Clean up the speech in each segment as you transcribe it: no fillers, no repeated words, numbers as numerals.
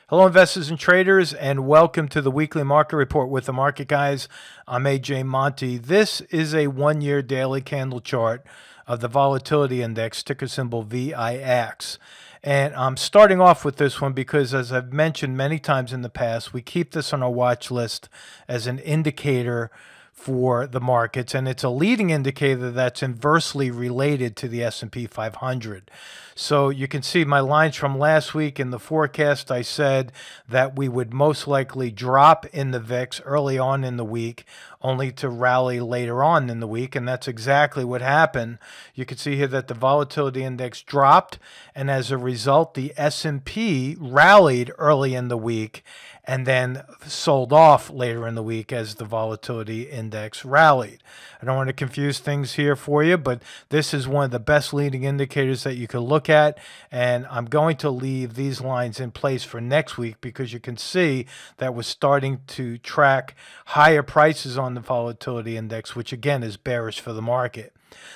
Hello, investors and traders, and welcome to the weekly market report with the market guys. I'm AJ Monty. This is a one-year daily candle chart of the Volatility Index, ticker symbol VIX. And I'm starting off with this one because, as I've mentioned many times in the past, we keep this on our watch list as an indicator for the markets, and it's a leading indicator that's inversely related to the S&P 500. So you can see my lines from last week in the forecast. I said that we would most likely drop in the VIX early on in the week, only to rally later on in the week, and that's exactly what happened. You can see here that the volatility index dropped, and as a result, the S&P rallied early in the week and then sold off later in the week as the volatility index rallied. I don't want to confuse things here for you, but this is one of the best leading indicators that you can look at, and I'm going to leave these lines in place for next week because you can see that we're starting to track higher prices on the volatility index, which again is bearish for the market.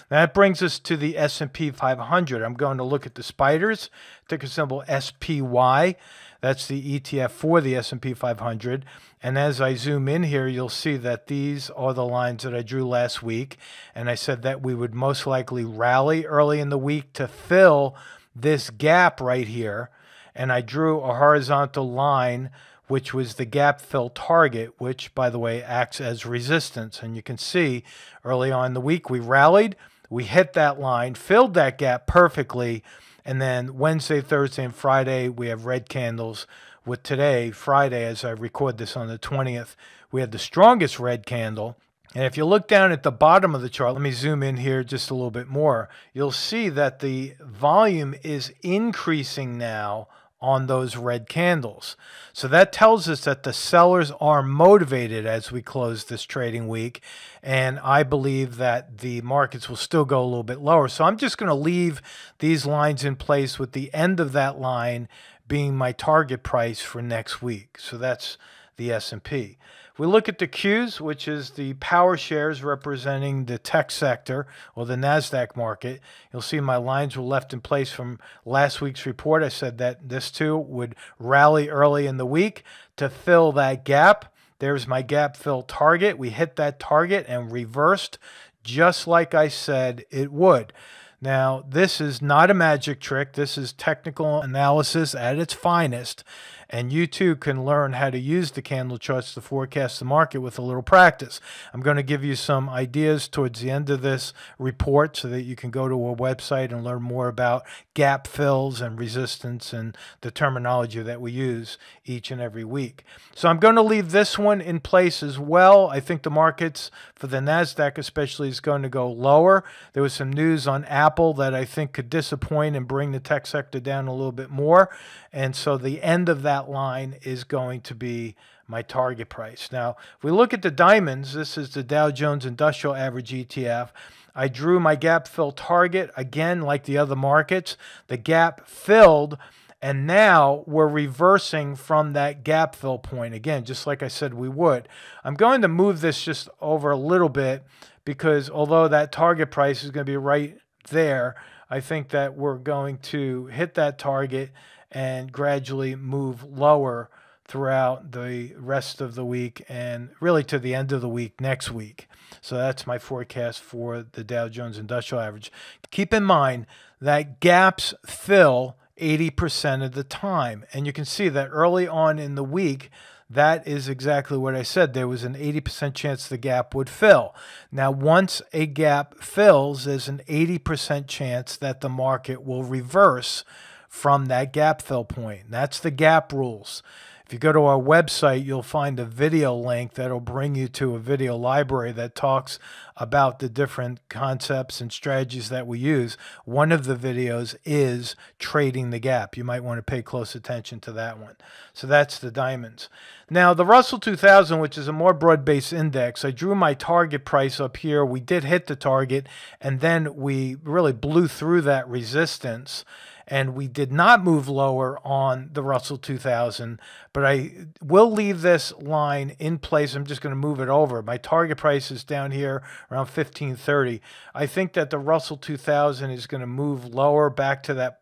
That brings us to the S&P 500. I'm going to look at the spiders, ticker symbol SPY. That's the ETF for the S&P 500. And as I zoom in here, you'll see that these are the lines that I drew last week. And I said that we would most likely rally early in the week to fill this gap right here. And I drew a horizontal line, which was the gap fill target, which, by the way, acts as resistance. And you can see early on in the week, we rallied, we hit that line, filled that gap perfectly, and then Wednesday, Thursday, and Friday, we have red candles. With today, Friday, as I record this on the 20th, we had the strongest red candle. And if you look down at the bottom of the chart, let me zoom in here just a little bit more, you'll see that the volume is increasing now on those red candles. So that tells us that the sellers are motivated as we close this trading week, and I believe that the markets will still go a little bit lower. So I'm just going to leave these lines in place with the end of that line being my target price for next week. So that's the S&P. We look at the Qs, which is the power shares representing the tech sector or the Nasdaq market. You'll see my lines were left in place from last week's report. I said that this too would rally early in the week to fill that gap. There's my gap fill target. We hit that target and reversed just like I said it would. Now, this is not a magic trick. This is technical analysis at its finest. And you too can learn how to use the candle charts to forecast the market with a little practice. I'm going to give you some ideas towards the end of this report so that you can go to our website and learn more about gap fills and resistance and the terminology that we use each and every week. So I'm going to leave this one in place as well. I think the markets for the Nasdaq especially is going to go lower. There was some news on Apple that I think could disappoint and bring the tech sector down a little bit more. And so the end of that line is going to be my target price. Now, if we look at the diamonds, this is the Dow Jones Industrial Average ETF. I drew my gap fill target. Again, like the other markets, the gap filled, and now we're reversing from that gap fill point. Again, just like I said we would. I'm going to move this just over a little bit because although that target price is going to be right there, I think that we're going to hit that target and gradually move lower throughout the rest of the week and really to the end of the week next week. So that's my forecast for the Dow Jones Industrial Average. Keep in mind that gaps fill 80% of the time. And you can see that early on in the week, that is exactly what I said. There was an 80% chance the gap would fill. Now, once a gap fills, there's an 80% chance that the market will reverse from that gap fill point. That's the gap rules. If you go to our website, you'll find a video link that'll bring you to a video library that talks about the different concepts and strategies that we use. One of the videos is trading the gap. You might want to pay close attention to that one. So that's the diamonds. Now, the Russell 2000, which is a more broad-based index, I drew my target price up here. We did hit the target, and then we really blew through that resistance. and we did not move lower on the Russell 2000, but I will leave this line in place. I'm just going to move it over. My target price is down here around 1530. I think that the Russell 2000 is going to move lower back to that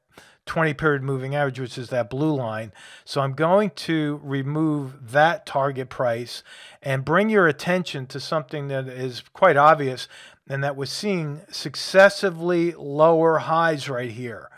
20-period moving average, which is that blue line. So I'm going to remove that target price and bring your attention to something that is quite obvious, and that we're seeing successively lower highs right here.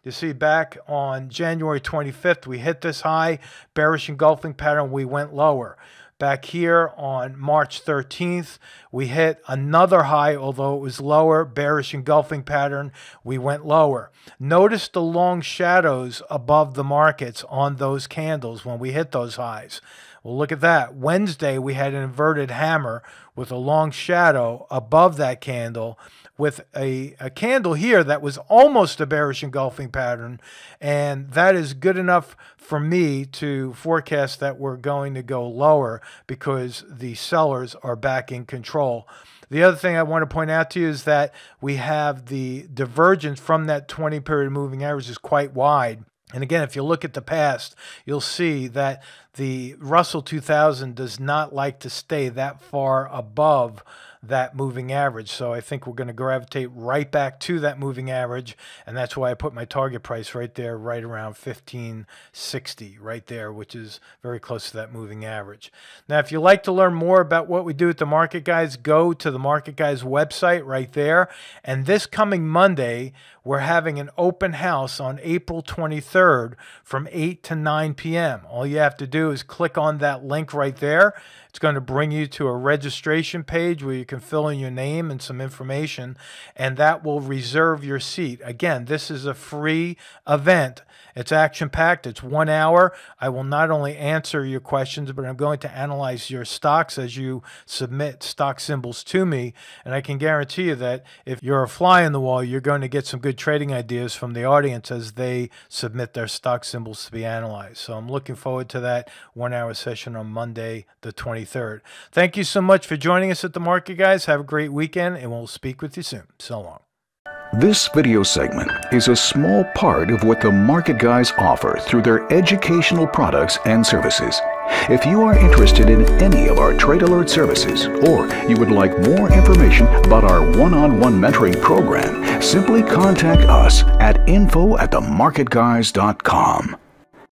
You see, back on January 25th, we hit this high, bearish engulfing pattern, we went lower. Back here on March 13th, we hit another high, although it was lower, bearish engulfing pattern, we went lower. Notice the long shadows above the markets on those candles when we hit those highs. Well, look at that. Wednesday, we had an inverted hammer with a long shadow above that candle, with a candle here that was almost a bearish engulfing pattern, and that is good enough for me to forecast that we're going to go lower because the sellers are back in control. The other thing I want to point out to you is that we have the divergence from that 20-period moving average is quite wide. And again, if you look at the past, you'll see that the Russell 2000 does not like to stay that far above that moving average. So I think we're going to gravitate right back to that moving average, and that's why I put my target price right there, right around 1560, right there, which is very close to that moving average. Now, if you'd like to learn more about what we do at the Market Guys, go to the Market Guys website right there. And this coming Monday, we're having an open house on April 23rd from 8 to 9 p.m. All you have to do is click on that link right there. It's going to bring you to a registration page where you can fill in your name and some information, and that will reserve your seat. Again, this is a free event. It's action-packed. It's 1 hour. I will not only answer your questions, but I'm going to analyze your stocks as you submit stock symbols to me. And I can guarantee you that if you're a fly on the wall, you're going to get some good trading ideas from the audience as they submit their stock symbols to be analyzed. So I'm looking forward to that 1 hour session on Monday, the 23rd. Thank you so much for joining us at the Market Guys. Have a great weekend, and we'll speak with you soon. So long. This video segment is a small part of what the Market Guys offer through their educational products and services. If you are interested in any of our Trade Alert services, or you would like more information about our one-on-one mentoring program, simply contact us at info@themarketguys.com.